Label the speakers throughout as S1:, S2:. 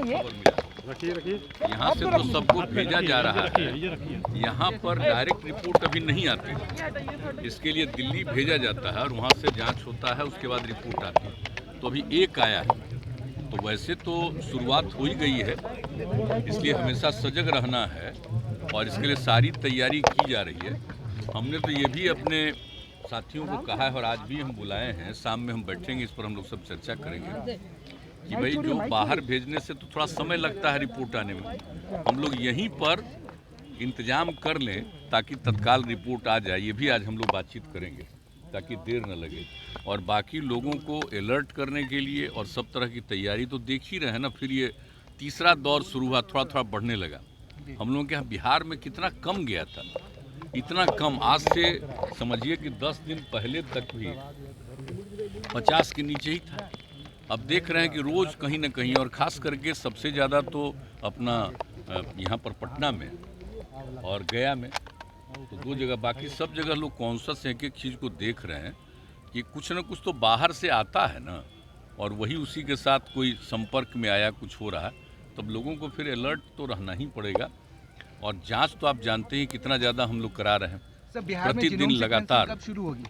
S1: खबर मिला। यहाँ से तो सबको भेजा जा रहा है, यहाँ पर डायरेक्ट रिपोर्ट अभी नहीं आती, इसके लिए दिल्ली भेजा जाता है और वहाँ से जांच होता है, उसके बाद रिपोर्ट आती है। तो अभी एक आया है, तो वैसे तो शुरुआत हो ही गई है, इसलिए हमेशा सजग रहना है और इसके लिए सारी तैयारी की जा रही है। हमने तो ये भी अपने साथियों को कहा है और आज भी हम बुलाए हैं, शाम में हम बैठेंगे, इस पर हम लोग सब चर्चा करेंगे कि भाई जो बाहर भेजने से तो थोड़ा समय लगता है रिपोर्ट आने में, हम लोग यहीं पर इंतजाम कर लें ताकि तत्काल रिपोर्ट आ जाए। ये भी आज हम लोग बातचीत करेंगे ताकि देर न लगे, और बाकी लोगों को अलर्ट करने के लिए और सब तरह की तैयारी तो देख ही रहे हैं ना। फिर ये तीसरा दौर शुरू हुआ, थोड़ा थोड़ा बढ़ने लगा। हम लोगों के यहाँ बिहार में कितना कम गया था, इतना कम, आज से समझिए कि 10 दिन पहले तक भी 50 के नीचे ही था। अब देख रहे हैं कि रोज़ कहीं ना कहीं, और ख़ास करके सबसे ज़्यादा तो अपना यहाँ पर पटना में और गया में, तो 2 जगह, बाकी सब जगह लोग कॉन्शस एक एक चीज़ को देख रहे हैं कि कुछ ना कुछ तो बाहर से आता है ना, और वही उसी के साथ कोई संपर्क में आया, कुछ हो रहा है, तब लोगों को फिर अलर्ट तो रहना ही पड़ेगा। और जांच तो आप जानते हैं कितना ज़्यादा हम लोग करा रहे हैं
S2: सर। बिहार में
S1: प्रतिदिन लगातार।
S2: कब शुरू होगी?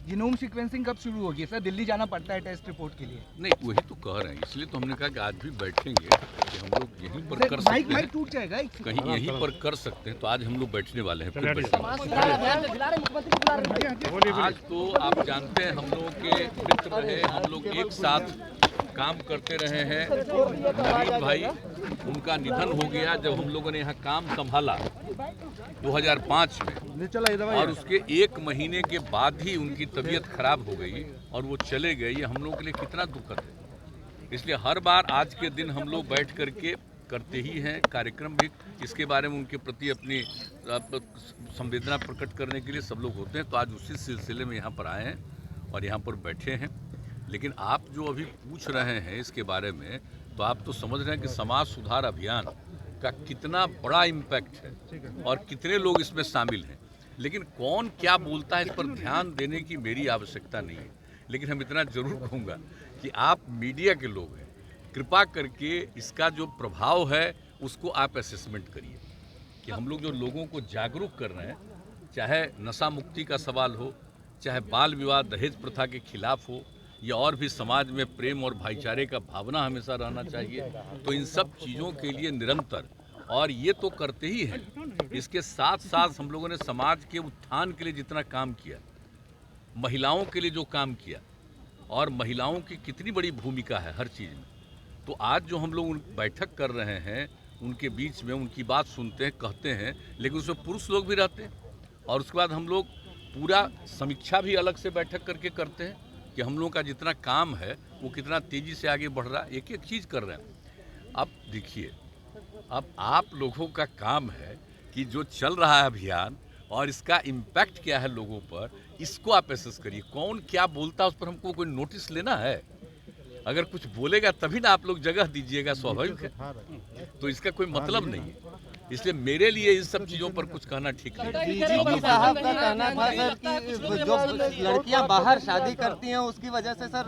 S2: जीनोम सीक्वेंसिंग कब शुरू होगी सर? दिल्ली जाना पड़ता है टेस्ट रिपोर्ट के लिए।
S1: नहीं, वही तो कह रहे हैं, इसलिए तो हमने कहा कि आज भी बैठेंगे कि हम लोग यहीं पर कर सकते हैं,
S2: टूट जाएगा
S1: कहीं यहीं पर कर सकते हैं, तो आज हम लोग बैठने वाले हैं। फिर आज तो आप जानते हैं हम लोगों के मित्र रहे, हम लोग एक साथ काम करते रहे हैं। नवीन भाई, उनका निधन हो गया जब हम लोगों ने यहाँ काम संभाला 2005 में, और उसके 1 महीने के बाद ही उनकी तबीयत खराब हो गई और वो चले गए। ये हम लोगों के लिए कितना दुखद है। इसलिए हर बार आज के दिन हम लोग बैठ करके करते ही हैं कार्यक्रम भी, इसके बारे में उनके प्रति अपनी संवेदना प्रकट करने के लिए सब लोग होते हैं। तो आज उसी सिलसिले में यहाँ पर आए हैं और यहाँ पर बैठे हैं। लेकिन आप जो अभी पूछ रहे हैं इसके बारे में, तो आप तो समझ रहे हैं कि समाज सुधार अभियान का कितना बड़ा इम्पैक्ट है और कितने लोग इसमें शामिल हैं। लेकिन कौन क्या बोलता है, इस पर ध्यान देने की मेरी आवश्यकता नहीं है। लेकिन हम इतना जरूर कहूँगा कि आप मीडिया के लोग हैं, कृपा करके इसका जो प्रभाव है उसको आप असेसमेंट करिए कि हम लोग जो लोगों को जागरूक कर रहे हैं, चाहे नशा मुक्ति का सवाल हो, चाहे बाल विवाह दहेज प्रथा के खिलाफ हो, या और भी समाज में प्रेम और भाईचारे का भावना हमेशा रहना चाहिए, तो इन सब चीज़ों के लिए निरंतर, और ये तो करते ही हैं, इसके साथ साथ हम लोगों ने समाज के उत्थान के लिए जितना काम किया, महिलाओं के लिए जो काम किया, और महिलाओं की कितनी बड़ी भूमिका है हर चीज़ में, तो आज जो हम लोग बैठक कर रहे हैं उनके बीच में, उनकी बात सुनते हैं, कहते हैं, लेकिन उसमें पुरुष लोग भी रहते हैं। और उसके बाद हम लोग पूरा समीक्षा भी अलग से बैठक करके करते हैं कि हम लोगों का जितना काम है वो कितना तेज़ी से आगे बढ़ रहा है, एक एक चीज़ कर रहे हैं। अब देखिए, अब आप लोगों का काम है कि जो चल रहा है अभियान और इसका इम्पैक्ट क्या है लोगों पर, इसको आप एसेस करिए। कौन क्या बोलता है उस पर हमको कोई नोटिस लेना है? अगर कुछ बोलेगा तभी ना आप लोग जगह दीजिएगा, स्वाभाविक है। तो इसका कोई मतलब नहीं है, इसलिए मेरे लिए इन सब चीज़ों पर कुछ कहना ठीक नहीं।
S3: साहब का कहना था सर कि जो लड़कियां बाहर शादी करती हैं उसकी वजह से सर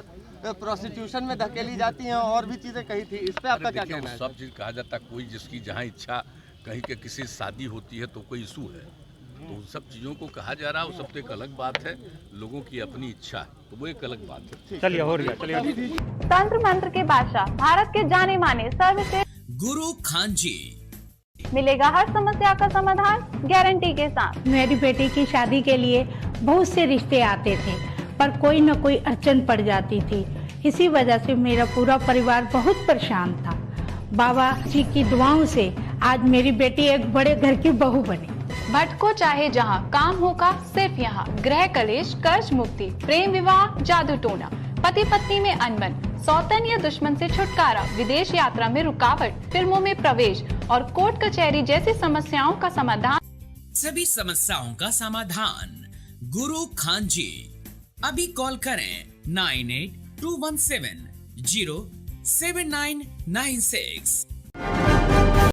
S3: प्रोस्टिट्यूशन में धकेली जाती हैं, और भी चीज़ें कही थी, इस पे आपका क्या कहना है?
S1: सब चीज़ कहा जाता है, कोई जिसकी जहाँ इच्छा, कहीं के किसी शादी होती है तो कोई इशू है, तो उन सब चीज़ों को कहा जा रहा है, वो सब तो एक अलग बात है। लोगों की अपनी इच्छा है तो वो एक अलग बात है।
S4: चलिए हो रही है, चलिए।
S5: तंत्र मंत्र के बादशाह, भारत के जाने माने सर्वश्रेष्ठ
S6: गुरु खान जी,
S5: मिलेगा हर समस्या का समाधान गारंटी के साथ।
S7: मेरी बेटी की शादी के लिए बहुत से रिश्ते आते थे, पर कोई न कोई अड़चन पड़ जाती थी। इसी वजह से मेरा पूरा परिवार बहुत परेशान था। बाबा जी की दुआओं से आज मेरी बेटी एक बड़े घर की बहू बनी।
S8: भटको चाहे जहां, काम होगा सिर्फ यहाँ। गृह कलेश, कर्ज मुक्ति, प्रेम विवाह, जादू टोना, पति पत्नी में अनबन, सौतन या दुश्मन से छुटकारा, विदेश यात्रा में रुकावट, फिल्मों में प्रवेश और कोर्ट कचहरी जैसी समस्याओं का समाधान।
S6: सभी समस्याओं का समाधान गुरु खान जी। अभी कॉल करें 9821707996।